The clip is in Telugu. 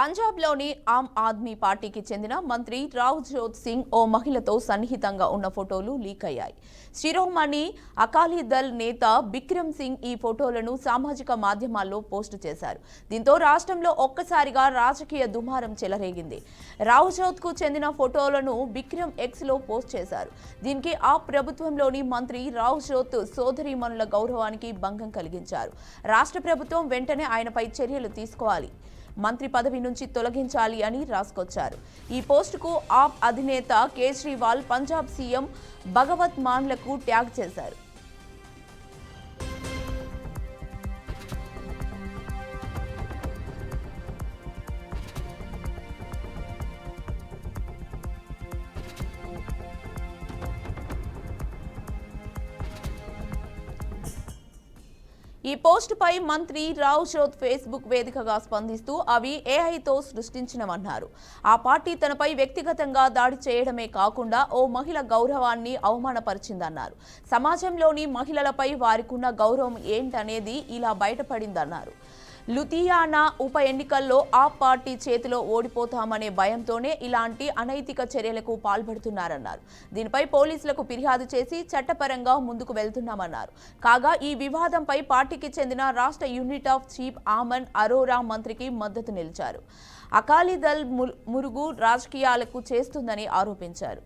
పంజాబ్లోని ఆమ్ ఆద్మీ పార్టీకి చెందిన మంత్రి రావ్జోత్ సింగ్ ఓ మహిళతో సన్నిహితంగా ఉన్న ఫోటోలు లీక్ అయ్యాయి. శిరోమణి అకాలీదళ్ నేత బిక్రమ్ సింగ్ ఈ ఫోటోలను సామాజిక మాధ్యమాల్లో పోస్టు చేశారు. దీంతో రాష్ట్రంలో ఒక్కసారిగా రాజకీయ దుమారం చెలరేగింది. రావ్జోత్కు చెందిన ఫోటోలను బిక్రమ్ ఎక్స్లో పోస్ట్ చేశారు. దీనికి ఆ ప్రభుత్వంలోని మంత్రి రావ్జోత్ సోదరీమణుల గౌరవానికి భంగం కలిగించారు. రాష్ట్ర ప్రభుత్వం వెంటనే ఆయనపై చర్యలు తీసుకోవాలి, మంత్రి పదవి నుంచి తొలగించాలి అని రాసుకొచ్చారు. ఈ పోస్టుకు ఆప్ అధినేత కేజ్రీవాల్ పంజాబ్ సీఎం భగవత్ మాన్లకు ట్యాగ్ చేశారు. ఈ పోస్టుపై మంత్రి రావ్జోత్ ఫేస్బుక్ వేదికగా స్పందిస్తూ అవి ఏఐతో సృష్టించినవన్నారు. ఆ పార్టీ తనపై వ్యక్తిగతంగా దాడి చేయడమే కాకుండా ఓ మహిళ గౌరవాన్ని అవమానపరిచిందన్నారు. సమాజంలోని మహిళలపై వారికున్న గౌరవం ఏంటనేది ఇలా బయటపడిందన్నారు. లుధియానా ఉప ఎన్నికల్లో ఆ పార్టీ చేతిలో ఓడిపోతామనే భయంతోనే ఇలాంటి అనైతిక చర్యలకు పాల్పడుతున్నారన్నారు. దీనిపై పోలీసులకు ఫిర్యాదు చేసి చట్టపరంగా ముందుకు వెళ్తున్నామన్నారు. కాగా ఈ వివాదంపై పార్టీకి చెందిన రాష్ట్ర unit of chief Aman Arora మంత్రికి మద్దతు నిలిచారు. అకాలీదళ్ మురుగు రాజకీయాలకు చేస్తుందని ఆరోపించారు.